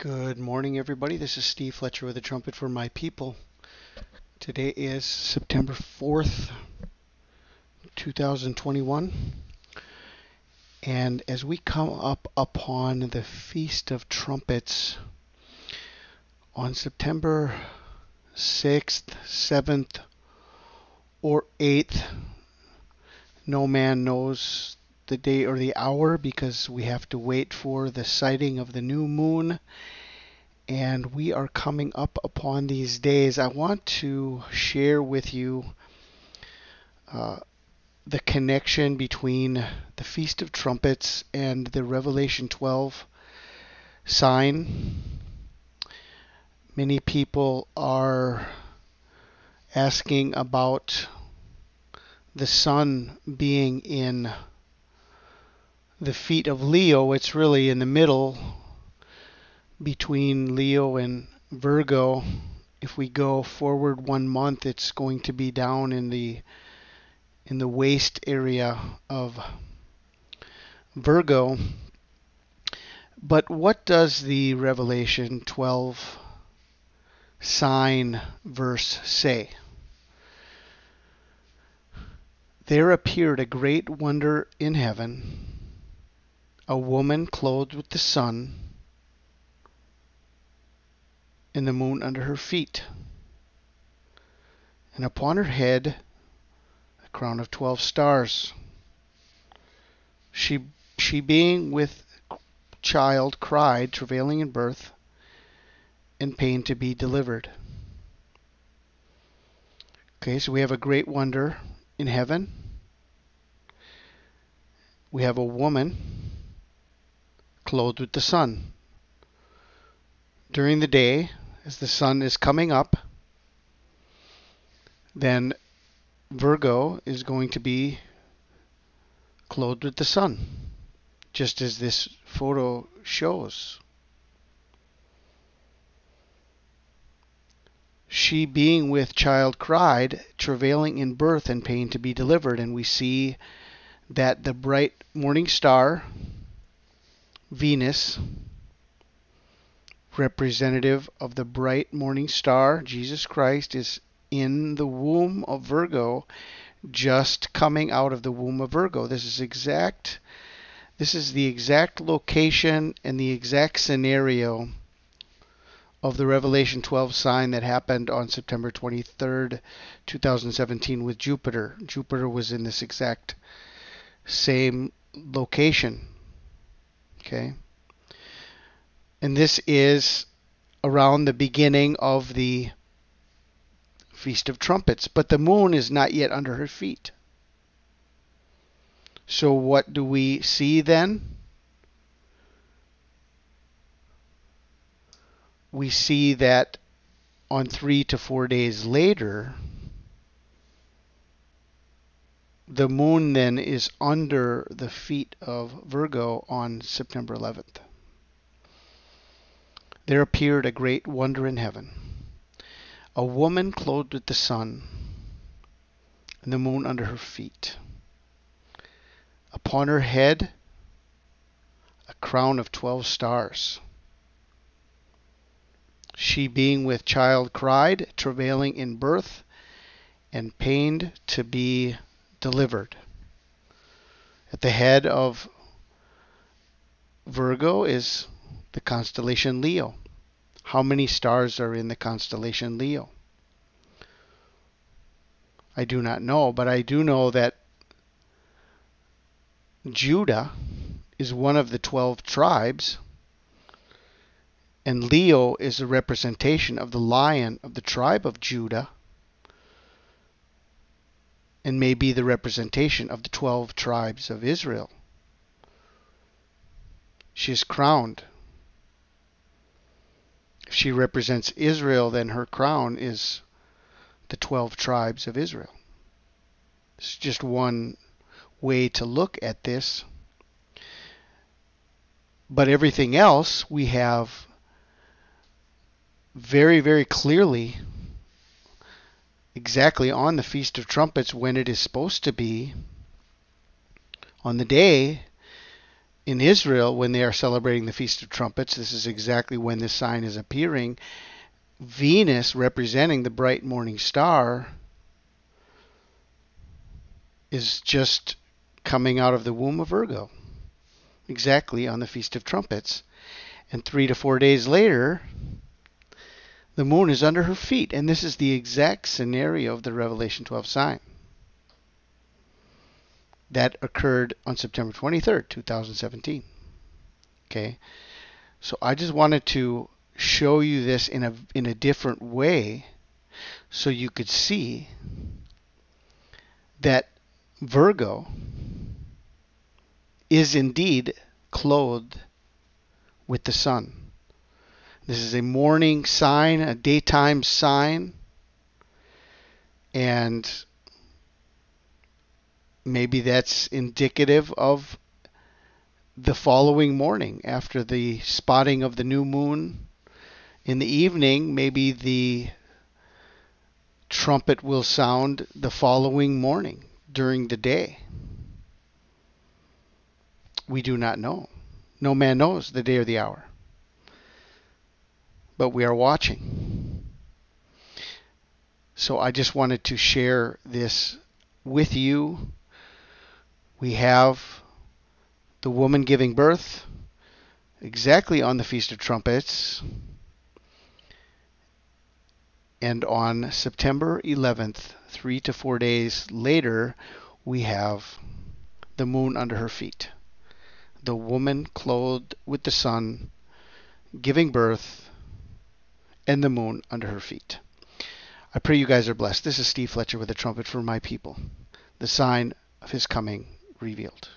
Good morning, everybody. This is Steve Fletcher with a trumpet for my people. Today is September 4th, 2021. And as we come up upon the Feast of Trumpets on September 6th, 7th, or 8th, no man knows the day or the hour because we have to wait for the sighting of the new moon. And we are coming up upon these days. I want to share with you the connection between the Feast of Trumpets and the Revelation 12 sign. Many people are asking about the sun being in the feet of Leo. It's really in the middle between Leo and Virgo. If we go forward 1 month, it's going to be down in the waist area of Virgo. But what does the Revelation 12 sign verse say? There appeared a great wonder in heaven, a woman clothed with the sun, and the moon under her feet, and upon her head a crown of 12 stars. She being with child cried, travailing in birth, and pain to be delivered. Okay, so we have a great wonder in heaven. We have a woman clothed with the sun. During the day, as the sun is coming up, then Virgo is going to be clothed with the sun, just as this photo shows. She being with child cried, travailing in birth and pain to be delivered. And we see that the bright morning star, Venus, representative of the bright morning star, Jesus Christ, is in the womb of Virgo, just coming out of the womb of Virgo. This is the exact location and the exact scenario of the Revelation 12 sign that happened on September 23rd, 2017 with Jupiter. Jupiter was in this exact same location. Okay? And this is around the beginning of the Feast of Trumpets, but the moon is not yet under her feet. So what do we see then? We see that on 3 to 4 days later, the moon then is under the feet of Virgo on September 11th. There appeared a great wonder in heaven, a woman clothed with the sun, and the moon under her feet. Upon her head, a crown of 12 stars. She being with child cried, travailing in birth, and pained to be delivered. At the head of Virgo is the constellation Leo. How many stars are in the constellation Leo? I do not know, but I do know that Judah is one of the 12 tribes, and Leo is a representation of the lion of the tribe of Judah, and may be the representation of the 12 tribes of Israel. She is crowned. If she represents Israel, then her crown is the 12 tribes of Israel. It's just one way to look at this. But everything else we have very, very clearly exactly on the Feast of Trumpets when it is supposed to be, on the day in Israel, when they are celebrating the Feast of Trumpets, this is exactly when this sign is appearing. Venus, representing the bright morning star, is just coming out of the womb of Virgo, exactly on the Feast of Trumpets. And 3 to 4 days later, the moon is under her feet. And this is the exact scenario of the Revelation 12 sign. That occurred on September 23rd, 2017. Okay, so I just wanted to show you this in a different way so you could see that Virgo is indeed clothed with the sun. This is a morning sign, a daytime sign, and maybe that's indicative of the following morning after the spotting of the new moon in the evening. Maybe the trumpet will sound the following morning during the day. We do not know. No man knows the day or the hour. But we are watching. So I just wanted to share this with you. We have the woman giving birth exactly on the Feast of Trumpets. And on September 11th, 3 to 4 days later, we have the moon under her feet. The woman clothed with the sun, giving birth, and the moon under her feet. I pray you guys are blessed. This is Steve Fletcher with a trumpet for my people, the sign of his coming revealed.